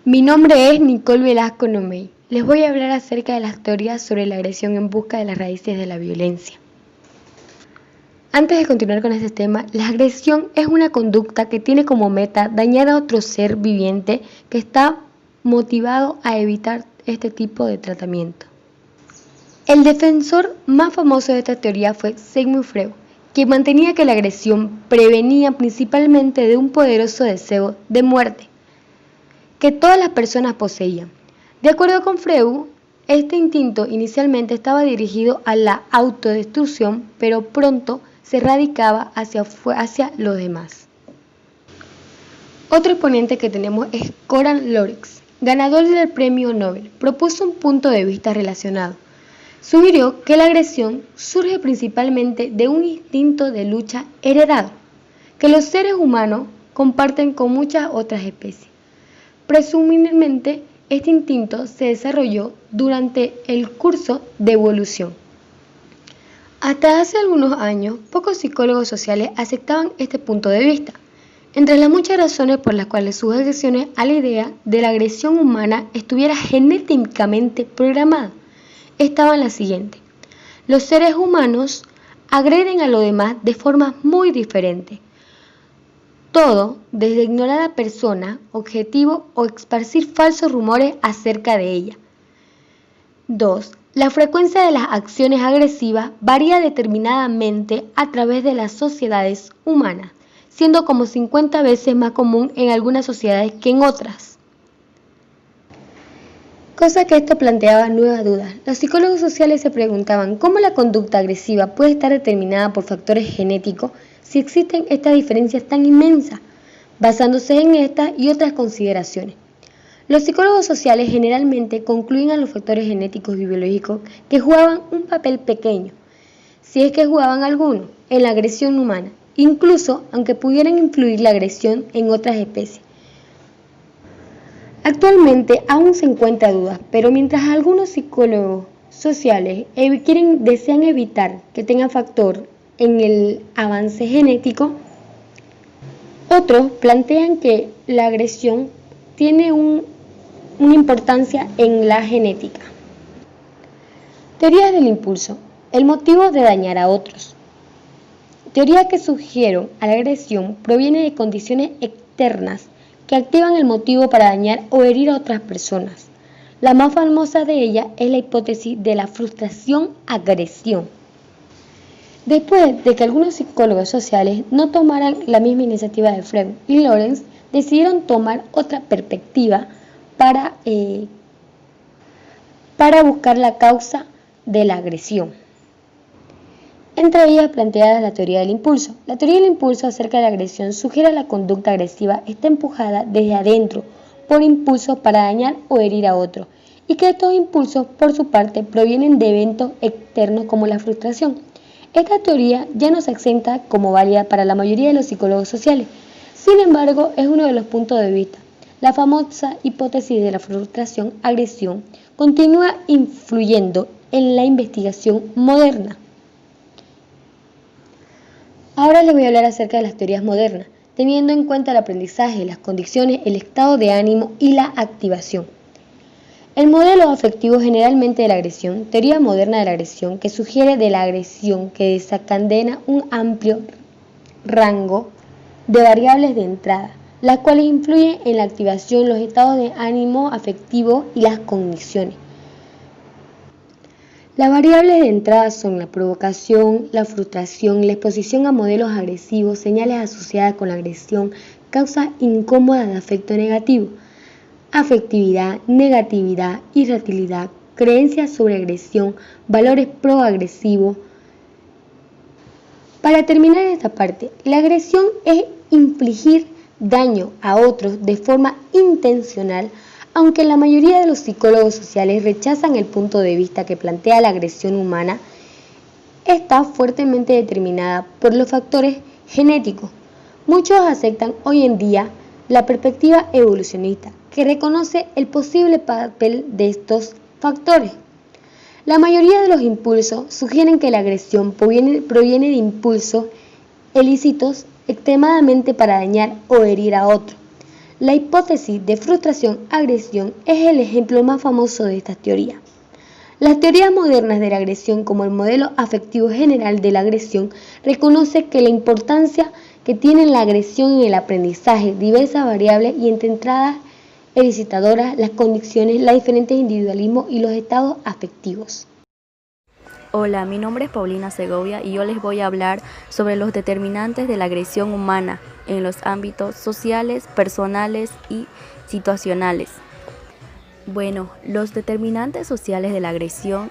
Mi nombre es Nicole Velasco Nomey. Les voy a hablar acerca de las teorías sobre la agresión en busca de las raíces de la violencia. Antes de continuar con este tema, la agresión es una conducta que tiene como meta dañar a otro ser viviente que está motivado a evitar este tipo de tratamiento. El defensor más famoso de esta teoría fue Sigmund Freud, que mantenía que la agresión prevenía principalmente de un poderoso deseo de muerte que todas las personas poseían. De acuerdo con Freud, este instinto inicialmente estaba dirigido a la autodestrucción, pero pronto se radicaba hacia los demás. Otro exponente que tenemos es Konrad Lorenz, ganador del premio Nobel. Propuso un punto de vista relacionado. Sugirió que la agresión surge principalmente de un instinto de lucha heredado, que los seres humanos comparten con muchas otras especies. Presumiblemente, este instinto se desarrolló durante el curso de evolución. Hasta hace algunos años, pocos psicólogos sociales aceptaban este punto de vista. Entre las muchas razones por las cuales sus objeciones a la idea de la agresión humana estuviera genéticamente programada, estaban las siguientes. Los seres humanos agreden a los demás de formas muy diferentes. Todo desde ignorar a la persona, objetivo o esparcir falsos rumores acerca de ella. 2. La frecuencia de las acciones agresivas varía determinadamente a través de las sociedades humanas, siendo como 50 veces más común en algunas sociedades que en otras. Cosa que esto planteaba nuevas dudas. Los psicólogos sociales se preguntaban cómo la conducta agresiva puede estar determinada por factores genéticos si existen estas diferencias tan inmensas, basándose en estas y otras consideraciones. Los psicólogos sociales generalmente concluyen a los factores genéticos y biológicos que jugaban un papel pequeño, si es que jugaban alguno, en la agresión humana, incluso aunque pudieran influir la agresión en otras especies. Actualmente aún se encuentra dudas, pero mientras algunos psicólogos sociales desean evitar que tenga factor en el avance genético, otros plantean que la agresión tiene una importancia en la genética. Teorías del impulso. El motivo de dañar a otros. Teorías que sugieren a la agresión proviene de condiciones externas que activan el motivo para dañar o herir a otras personas. La más famosa de ellas es la hipótesis de la frustración-agresión. Después de que algunos psicólogos sociales no tomaran la misma iniciativa de Freud y Lorenz, decidieron tomar otra perspectiva para buscar la causa de la agresión. Entre ellas planteada la teoría del impulso. La teoría del impulso acerca de la agresión sugiere que la conducta agresiva está empujada desde adentro por impulsos para dañar o herir a otro, y que estos impulsos, por su parte, provienen de eventos externos como la frustración. Esta teoría ya no se exenta como válida para la mayoría de los psicólogos sociales. Sin embargo, es uno de los puntos de vista. La famosa hipótesis de la frustración-agresión continúa influyendo en la investigación moderna. Ahora les voy a hablar acerca de las teorías modernas, teniendo en cuenta el aprendizaje, las condiciones, el estado de ánimo y la activación. El modelo afectivo generalmente de la agresión, teoría moderna de la agresión, que sugiere de la agresión que desencadena un amplio rango de variables de entrada, las cuales influyen en la activación, los estados de ánimo afectivo y las cogniciones. Las variables de entrada son la provocación, la frustración, la exposición a modelos agresivos, señales asociadas con la agresión, causas incómodas de afecto negativo, afectividad, negatividad, irritabilidad, creencias sobre agresión, valores proagresivos. Para terminar esta parte, la agresión es infligir daño a otros de forma intencional, aunque la mayoría de los psicólogos sociales rechazan el punto de vista que plantea la agresión humana, está fuertemente determinada por los factores genéticos. Muchos aceptan hoy en día la perspectiva evolucionista, que reconoce el posible papel de estos factores. La mayoría de los impulsos sugieren que la agresión proviene de impulsos ilícitos extremadamente para dañar o herir a otro. La hipótesis de frustración-agresión es el ejemplo más famoso de esta teoría. Las teorías modernas de la agresión, como el modelo afectivo general de la agresión, reconoce que la importancia que tiene la agresión en el aprendizaje, diversas variables y entre entradas elicitadoras, las condiciones, los diferentes individualismos y los estados afectivos. Hola, mi nombre es Paulina Segovia y yo les voy a hablar sobre los determinantes de la agresión humana en los ámbitos sociales, personales y situacionales. Bueno, los determinantes sociales de la agresión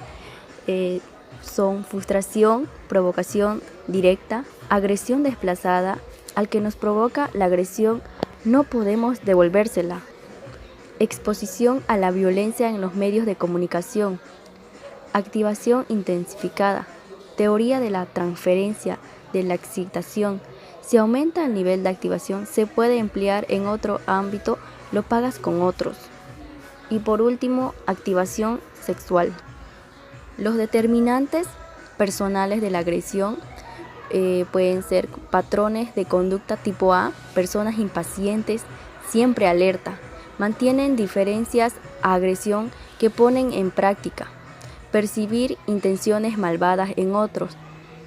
son frustración, provocación directa, agresión desplazada. Al que nos provoca la agresión no podemos devolvérsela. Exposición a la violencia en los medios de comunicación. Activación intensificada. Teoría de la transferencia de la excitación. Si aumenta el nivel de activación, se puede emplear en otro ámbito, lo pagas con otros. Y por último, activación sexual. Los determinantes personales de la agresión pueden ser patrones de conducta tipo A, personas impacientes, siempre alerta, mantienen diferencias a agresión que ponen en práctica, percibir intenciones malvadas en otros,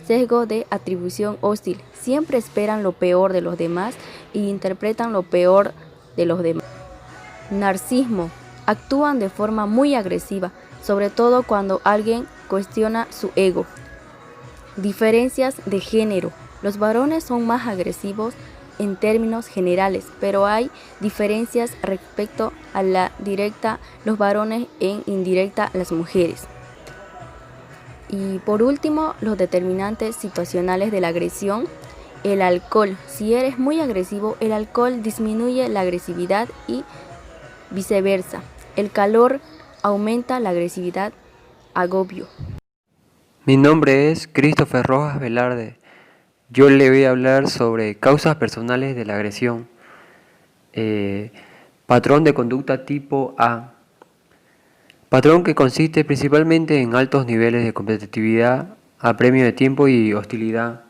sesgo de atribución hostil, siempre esperan lo peor de los demás e interpretan lo peor de los demás. Narcismo, actúan de forma muy agresiva, sobre todo cuando alguien cuestiona su ego. Diferencias de género. Los varones son más agresivos en términos generales, pero hay diferencias respecto a la directa, los varones, en indirecta, las mujeres. Y por último, los determinantes situacionales de la agresión. El alcohol. Si eres muy agresivo, el alcohol disminuye la agresividad y viceversa. El calor aumenta la agresividad, agobio. Mi nombre es Christopher Rojas Velarde. Yo le voy a hablar sobre causas personales de la agresión. Patrón de conducta tipo A. Patrón que consiste principalmente en altos niveles de competitividad, apremio de tiempo y hostilidad.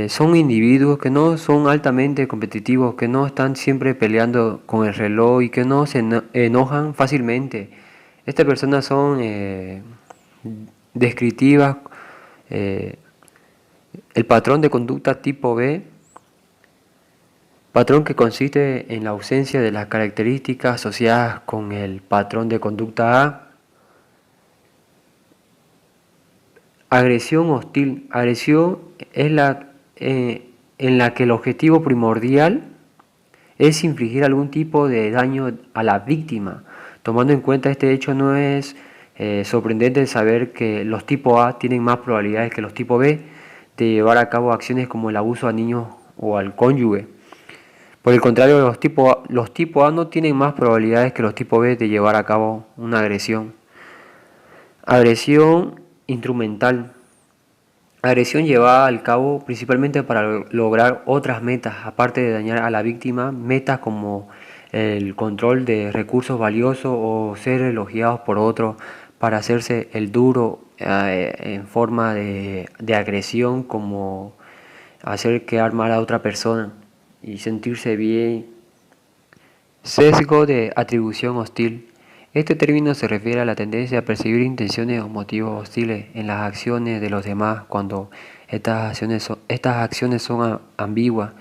Son individuos que no son altamente competitivos, que no están siempre peleando con el reloj y que no se enojan fácilmente. Estas personas son descriptivas. El patrón de conducta tipo B, patrón que consiste en la ausencia de las características asociadas con el patrón de conducta A. Agresión hostil. Agresión es en la que el objetivo primordial es infligir algún tipo de daño a la víctima. Tomando en cuenta este hecho, no es sorprendente saber que los tipo A tienen más probabilidades que los tipo B de llevar a cabo acciones como el abuso a niños o al cónyuge. Por el contrario, los tipo A no tienen más probabilidades que los tipo B de llevar a cabo una agresión. Agresión instrumental. Agresión llevada al cabo principalmente para lograr otras metas, aparte de dañar a la víctima, metas como el control de recursos valiosos o ser elogiados por otros, para hacerse el duro en forma de agresión, como hacer quedar mal a otra persona y sentirse bien. Sesgo de atribución hostil. Este término se refiere a la tendencia a percibir intenciones o motivos hostiles en las acciones de los demás cuando estas acciones son ambiguas.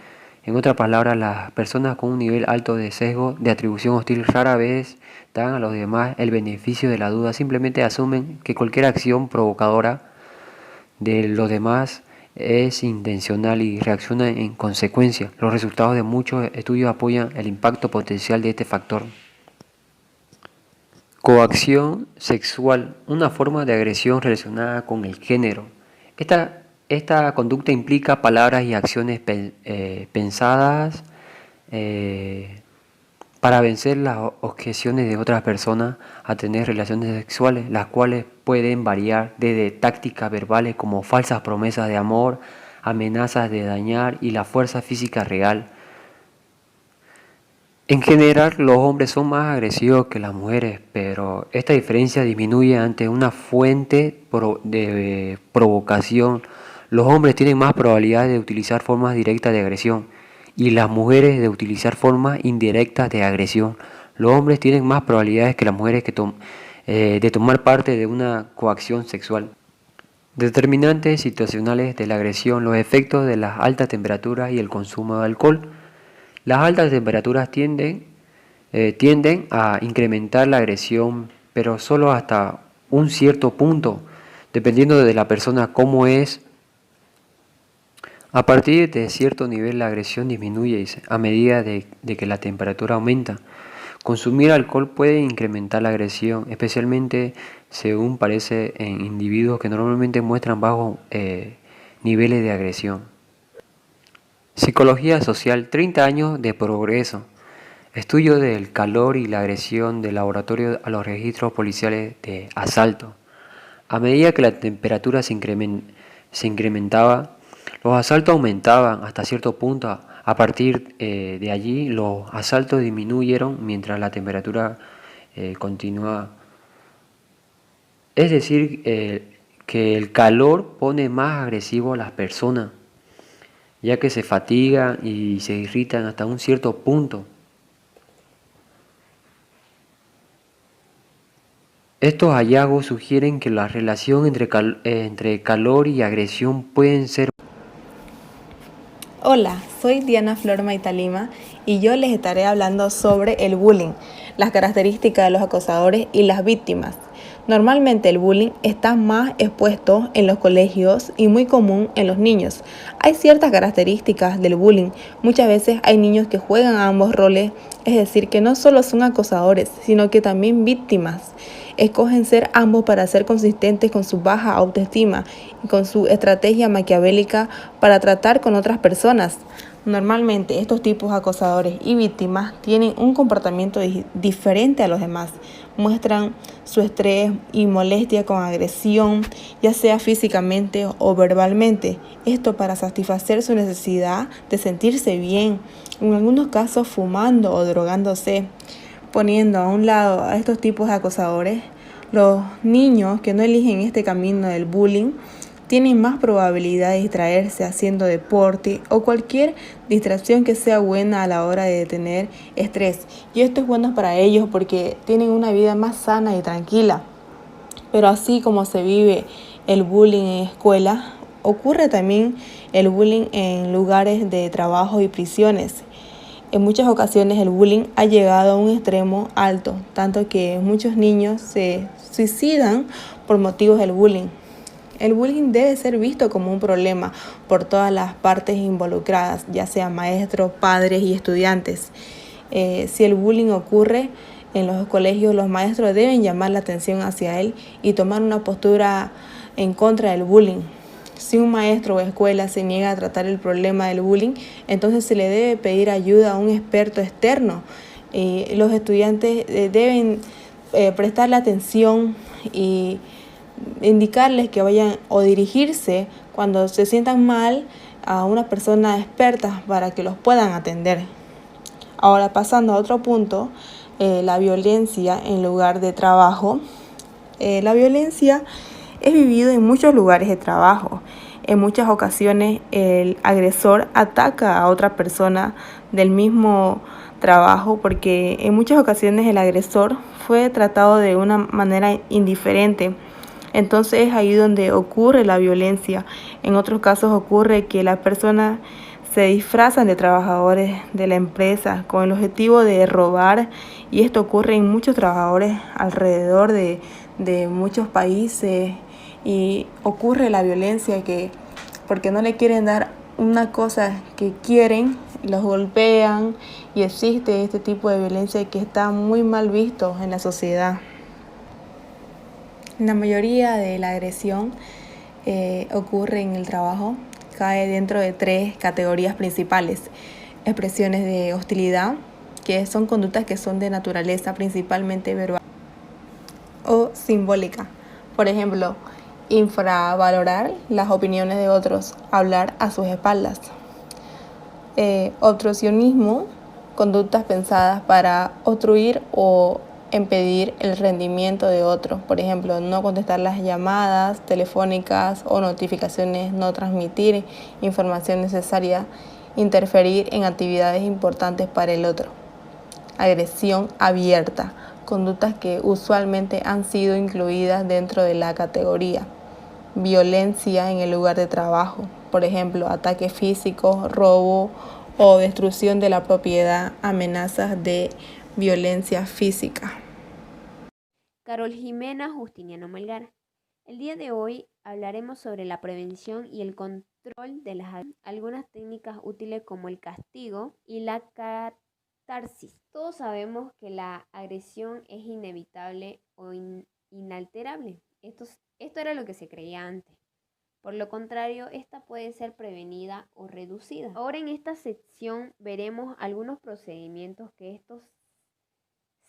En otras palabras, las personas con un nivel alto de sesgo de atribución hostil rara vez dan a los demás el beneficio de la duda, simplemente asumen que cualquier acción provocadora de los demás es intencional y reaccionan en consecuencia. Los resultados de muchos estudios apoyan el impacto potencial de este factor. Coacción sexual, una forma de agresión relacionada con el género. Esta conducta implica palabras y acciones pensadas para vencer las objeciones de otras personas a tener relaciones sexuales, las cuales pueden variar desde tácticas verbales como falsas promesas de amor, amenazas de dañar y la fuerza física real. En general, los hombres son más agresivos que las mujeres, pero esta diferencia disminuye ante una fuente de provocación. Los hombres tienen más probabilidades de utilizar formas directas de agresión y las mujeres de utilizar formas indirectas de agresión. Los hombres tienen más probabilidades que las mujeres de tomar parte de una coacción sexual. Determinantes situacionales de la agresión: los efectos de las altas temperaturas y el consumo de alcohol. Las altas temperaturas tienden a incrementar la agresión, pero solo hasta un cierto punto, dependiendo de la persona cómo es. A partir de cierto nivel la agresión disminuye a medida de que la temperatura aumenta. Consumir alcohol puede incrementar la agresión, especialmente según parece en individuos que normalmente muestran bajos niveles de agresión. Psicología social: 30 años de progreso. Estudio del calor y la agresión del laboratorio a los registros policiales de asalto. A medida que la temperatura se incrementaba, los asaltos aumentaban hasta cierto punto. A partir de allí, los asaltos disminuyeron mientras la temperatura continuaba. Es decir, que el calor pone más agresivo a las personas, ya que se fatigan y se irritan hasta un cierto punto. Estos hallazgos sugieren que la relación entre calor y agresión pueden ser. Hola, soy Diana Flor Maitalima y yo les estaré hablando sobre el bullying, las características de los acosadores y las víctimas. Normalmente el bullying está más expuesto en los colegios y muy común en los niños. Hay ciertas características del bullying. Muchas veces hay niños que juegan a ambos roles, es decir, que no solo son acosadores, sino que también víctimas. Escogen ser ambos para ser consistentes con su baja autoestima y con su estrategia maquiavélica para tratar con otras personas. Normalmente estos tipos acosadores y víctimas tienen un comportamiento diferente a los demás. Muestran su estrés y molestia con agresión, ya sea físicamente o verbalmente. Esto para satisfacer su necesidad de sentirse bien, en algunos casos fumando o drogándose. Poniendo a un lado a estos tipos de acosadores, los niños que no eligen este camino del bullying tienen más probabilidad de distraerse haciendo deporte o cualquier distracción que sea buena a la hora de tener estrés. Y esto es bueno para ellos porque tienen una vida más sana y tranquila. Pero así como se vive el bullying en escuela, ocurre también el bullying en lugares de trabajo y prisiones. En muchas ocasiones el bullying ha llegado a un extremo alto, tanto que muchos niños se suicidan por motivos del bullying. El bullying debe ser visto como un problema por todas las partes involucradas, ya sean maestros, padres y estudiantes. Si el bullying ocurre en los colegios, los maestros deben llamar la atención hacia él y tomar una postura en contra del bullying. Si un maestro o escuela se niega a tratar el problema del bullying, entonces se le debe pedir ayuda a un experto externo. Los estudiantes deben prestarle atención y indicarles que vayan o dirigirse cuando se sientan mal a una persona experta para que los puedan atender. Ahora, pasando a otro punto, la violencia en lugar de trabajo. La violencia es vivido en muchos lugares de trabajo. En muchas ocasiones el agresor ataca a otra persona del mismo trabajo porque en muchas ocasiones el agresor fue tratado de una manera indiferente. Entonces es ahí donde ocurre la violencia. En otros casos ocurre que las personas se disfrazan de trabajadores de la empresa con el objetivo de robar, y esto ocurre en muchos trabajadores alrededor de muchos países. Y ocurre la violencia que porque no le quieren dar una cosa que quieren, los golpean, y existe este tipo de violencia que está muy mal visto en la sociedad. La mayoría de la agresión ocurre en el trabajo, cae dentro de 3 categorías principales: expresiones de hostilidad, que son conductas que son de naturaleza principalmente verbal o simbólica. Por ejemplo, infravalorar las opiniones de otros, hablar a sus espaldas. Obstruccionismo, conductas pensadas para obstruir o impedir el rendimiento de otros. Por ejemplo, no contestar las llamadas telefónicas o notificaciones, no transmitir información necesaria interferir en actividades importantes para el otro. Agresión abierta, conductas que usualmente han sido incluidas dentro de la categoría. Violencia en el lugar de trabajo, por ejemplo, ataque físico, robo o destrucción de la propiedad, amenazas de violencia física. Carol Jimena Justiniano Melgar. El día de hoy hablaremos sobre la prevención y el control de algunas técnicas útiles como el castigo y la catarsis. Todos sabemos que la agresión es inevitable o inalterable. Esto era lo que se creía antes. Por lo contrario, esta puede ser prevenida o reducida. Ahora en esta sección veremos algunos procedimientos que estos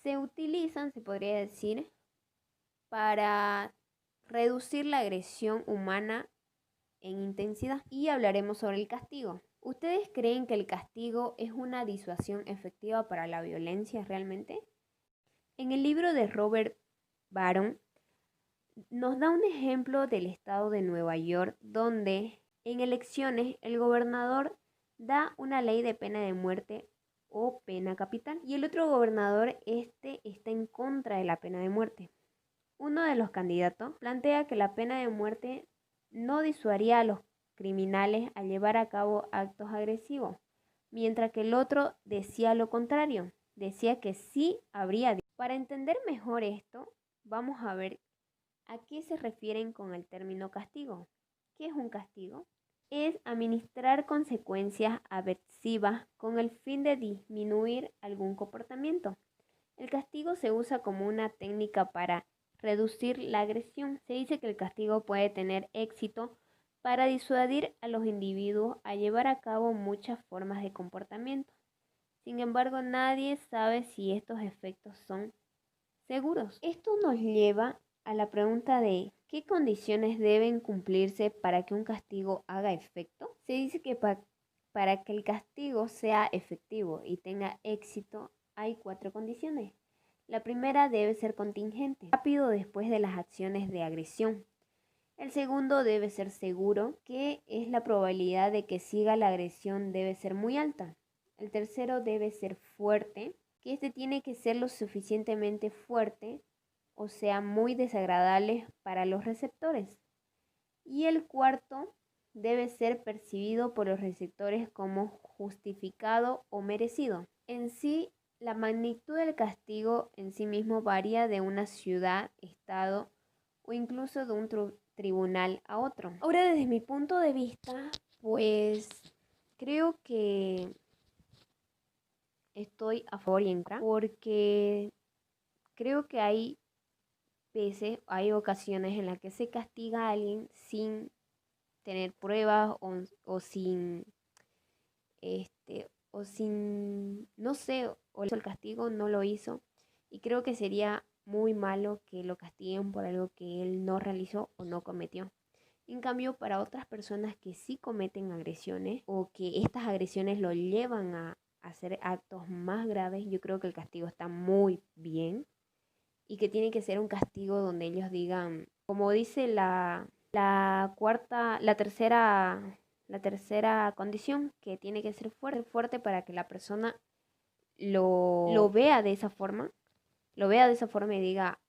se utilizan, se podría decir, para reducir la agresión humana en intensidad. Y hablaremos sobre el castigo. ¿Ustedes creen que el castigo es una disuasión efectiva para la violencia realmente? En el libro de Robert Barron nos da un ejemplo del estado de Nueva York, donde en elecciones el gobernador da una ley de pena de muerte o pena capital y el otro gobernador está en contra de la pena de muerte. Uno de los candidatos plantea que la pena de muerte no disuadiría a los criminales a llevar a cabo actos agresivos, mientras que el otro decía lo contrario, decía que sí habría. Para entender mejor esto, vamos a ver ¿a qué se refieren con el término castigo? ¿Qué es un castigo? Es administrar consecuencias aversivas con el fin de disminuir algún comportamiento. El castigo se usa como una técnica para reducir la agresión. Se dice que el castigo puede tener éxito para disuadir a los individuos a llevar a cabo muchas formas de comportamiento. Sin embargo, nadie sabe si estos efectos son seguros. Esto nos lleva a la pregunta de ¿qué condiciones deben cumplirse para que un castigo haga efecto? Se dice que para que el castigo sea efectivo y tenga éxito hay 4 condiciones. La primera debe ser contingente, rápido después de las acciones de agresión. El segundo debe ser seguro, que es la probabilidad de que siga la agresión debe ser muy alta. El tercero debe ser fuerte, que tiene que ser lo suficientemente fuerte, o sea, muy desagradable para los receptores. Y el cuarto debe ser percibido por los receptores como justificado o merecido. En sí, la magnitud del castigo en sí mismo varía de una ciudad, estado o incluso de un tribunal a otro. Ahora, desde mi punto de vista, pues creo que estoy a favor y en contra, porque creo que hay ocasiones en las que se castiga a alguien sin tener pruebas o sin, no sé, o el castigo no lo hizo. Y creo que sería muy malo que lo castiguen por algo que él no realizó o no cometió. En cambio, para otras personas que sí cometen agresiones o que estas agresiones lo llevan a hacer actos más graves, yo creo que el castigo está muy bien. Y que tiene que ser un castigo donde ellos digan, como dice la tercera condición, que tiene que ser fuerte para que la persona lo vea de esa forma, y diga,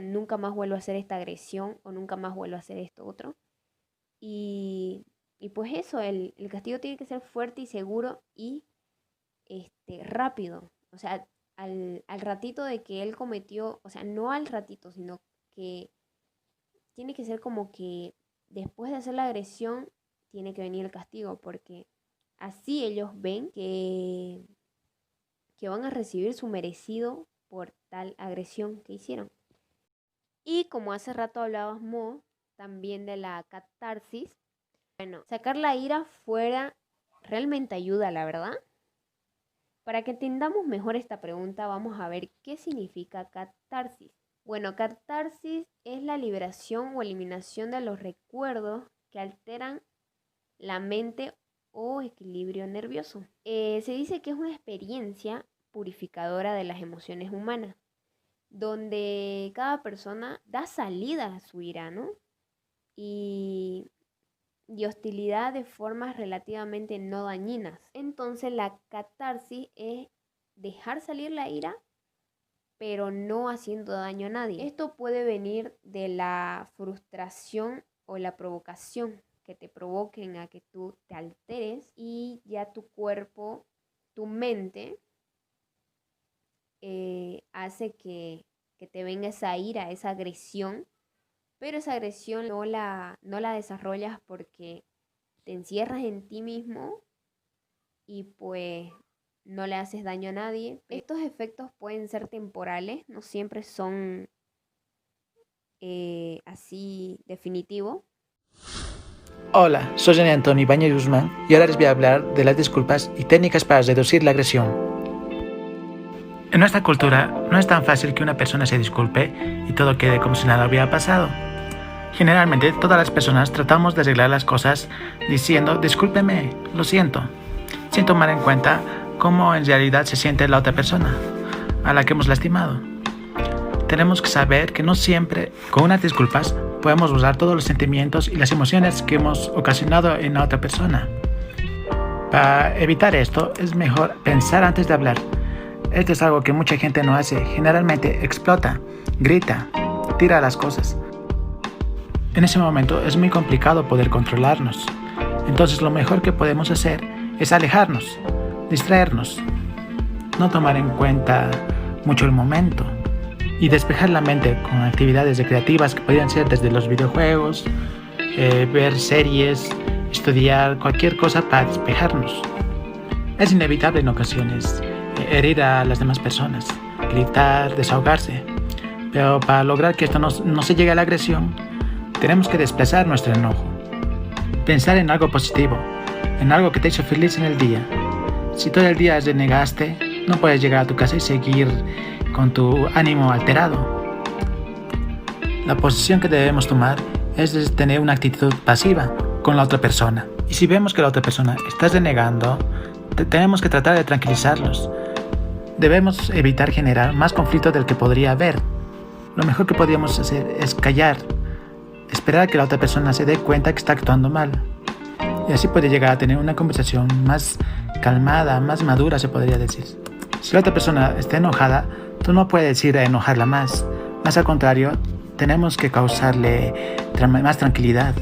nunca más vuelvo a hacer esta agresión o nunca más vuelvo a hacer esto otro. Y pues eso, el castigo tiene que ser fuerte y seguro y rápido. O sea, al ratito de que él cometió, o sea, no al ratito, sino que tiene que ser como que después de hacer la agresión tiene que venir el castigo, porque así ellos ven que van a recibir su merecido por tal agresión que hicieron. Y como hace rato hablábamos también de la catarsis, bueno, sacar la ira fuera realmente ayuda, la verdad. Para que entendamos mejor esta pregunta, vamos a ver qué significa catarsis. Bueno, catarsis es la liberación o eliminación de los recuerdos que alteran la mente o equilibrio nervioso. Se dice que es una experiencia purificadora de las emociones humanas, donde cada persona da salida a su ira, ¿no? Y y hostilidad de formas relativamente no dañinas. Entonces la catarsis es dejar salir la ira, pero no haciendo daño a nadie. Esto puede venir de la frustración o la provocación que te provoquen a que tú te alteres y ya tu cuerpo, tu mente, hace que te venga esa ira, esa agresión, pero esa agresión no la desarrollas porque te encierras en ti mismo y pues no le haces daño a nadie. Estos efectos pueden ser temporales, no siempre son así definitivos. Hola, soy José Antonio Ibáñez Guzmán y ahora les voy a hablar de las disculpas y técnicas para reducir la agresión. En nuestra cultura no es tan fácil que una persona se disculpe y todo quede como si nada hubiera pasado. Generalmente todas las personas tratamos de arreglar las cosas diciendo discúlpeme, lo siento, sin tomar en cuenta cómo en realidad se siente la otra persona a la que hemos lastimado. Tenemos que saber que no siempre con unas disculpas podemos usar todos los sentimientos y las emociones que hemos ocasionado en la otra persona. Para evitar esto es mejor pensar antes de hablar. Esto es algo que mucha gente no hace. Generalmente explota, grita, tira las cosas. En ese momento es muy complicado poder controlarnos. Entonces lo mejor que podemos hacer es alejarnos, distraernos, no tomar en cuenta mucho el momento y despejar la mente con actividades recreativas que podrían ser desde los videojuegos, ver series, estudiar, cualquier cosa para despejarnos. Es inevitable en ocasiones herir a las demás personas, gritar, desahogarse, pero para lograr que esto no se llegue a la agresión, tenemos que desplazar nuestro enojo, pensar en algo positivo, en algo que te hizo feliz en el día. Si todo el día renegaste, no puedes llegar a tu casa y seguir con tu ánimo alterado. La posición que debemos tomar es de tener una actitud pasiva con la otra persona. Y si vemos que la otra persona está renegando, tenemos que tratar de tranquilizarlos. Debemos evitar generar más conflicto del que podría haber. Lo mejor que podríamos hacer es callar, esperar a que la otra persona se dé cuenta que está actuando mal. Y así puede llegar a tener una conversación más calmada, más madura, se podría decir. Si la otra persona está enojada, tú no puedes ir a enojarla más. Más al contrario, tenemos que causarle más tranquilidad.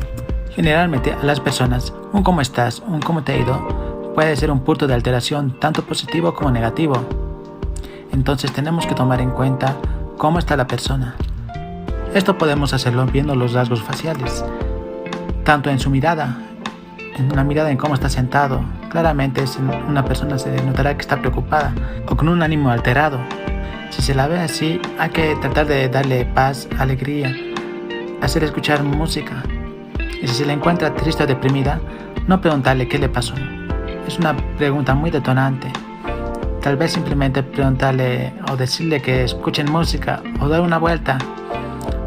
Generalmente a las personas, un cómo estás, un cómo te ha ido, puede ser un punto de alteración tanto positivo como negativo. Entonces tenemos que tomar en cuenta cómo está la persona. Esto podemos hacerlo viendo los rasgos faciales, tanto en su mirada, en la mirada en cómo está sentado. Claramente una persona se notará que está preocupada o con un ánimo alterado. Si se la ve así, hay que tratar de darle paz, alegría, hacer escuchar música. Y si se la encuentra triste o deprimida, no preguntarle qué le pasó. Es una pregunta muy detonante. Tal vez simplemente preguntarle o decirle que escuchen música o dar una vuelta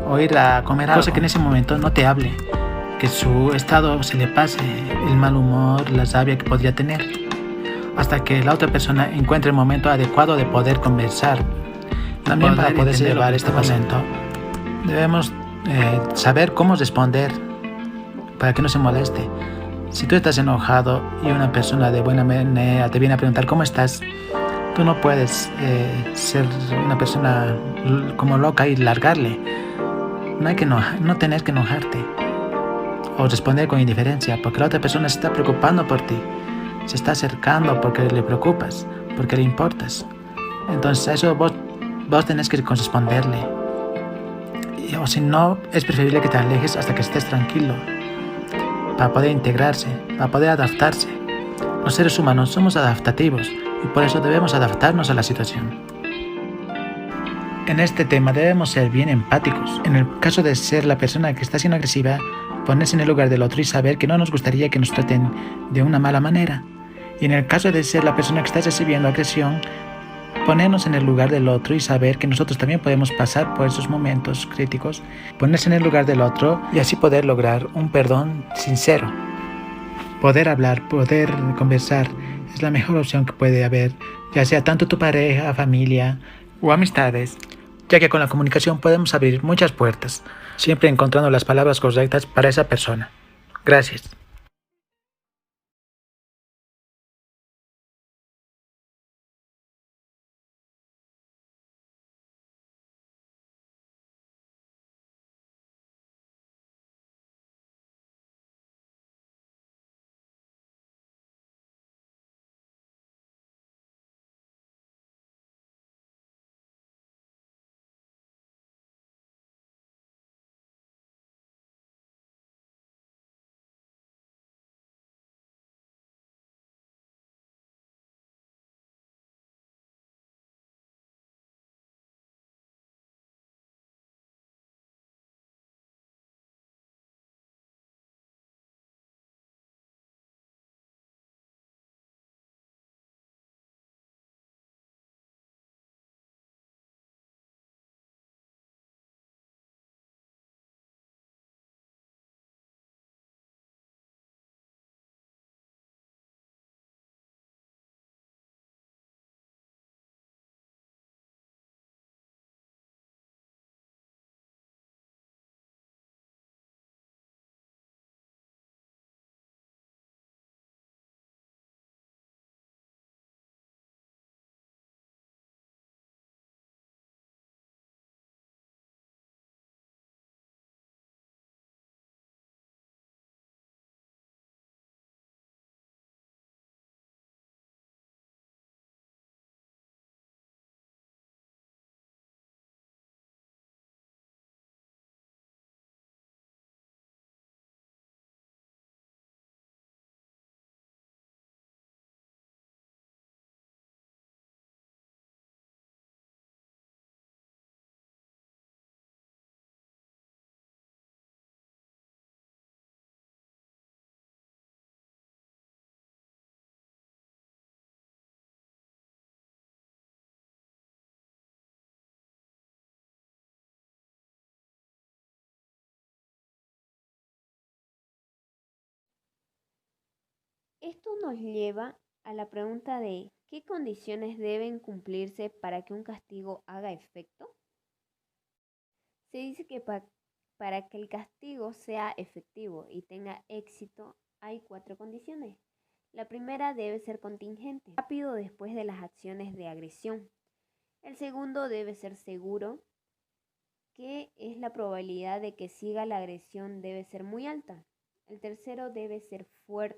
o ir a comer algo, cosa que en ese momento no te hable, que su estado se le pase, el mal humor, la rabia que podría tener, hasta que la otra persona encuentre el momento adecuado de poder conversar. También para poder llevar este momento debemos saber cómo responder para que no se moleste. Si tú estás enojado y una persona de buena manera te viene a preguntar cómo estás, tú no puedes ser una persona como loca y largarle. No tenés que enojarte o responder con indiferencia, porque la otra persona se está preocupando por ti, se está acercando porque le preocupas, porque le importas. Entonces a eso vos tenés que corresponderle. O si no, es preferible que te alejes hasta que estés tranquilo, para poder integrarse, para poder adaptarse. Los seres humanos somos adaptativos y por eso debemos adaptarnos a la situación. En este tema debemos ser bien empáticos. En el caso de ser la persona que está siendo agresiva, ponerse en el lugar del otro y saber que no nos gustaría que nos traten de una mala manera. Y en el caso de ser la persona que está recibiendo agresión, ponernos en el lugar del otro y saber que nosotros también podemos pasar por esos momentos críticos, ponerse en el lugar del otro y así poder lograr un perdón sincero. Poder hablar, poder conversar es la mejor opción que puede haber, ya sea tanto tu pareja, familia o amistades, ya que con la comunicación podemos abrir muchas puertas, siempre encontrando las palabras correctas para esa persona. Gracias. Esto nos lleva a la pregunta de ¿qué condiciones deben cumplirse para que un castigo haga efecto? Se dice que para que el castigo sea efectivo y tenga éxito hay 4 condiciones. La primera debe ser contingente, rápido después de las acciones de agresión. El segundo debe ser seguro, que es la probabilidad de que siga la agresión debe ser muy alta. El tercero debe ser fuerte.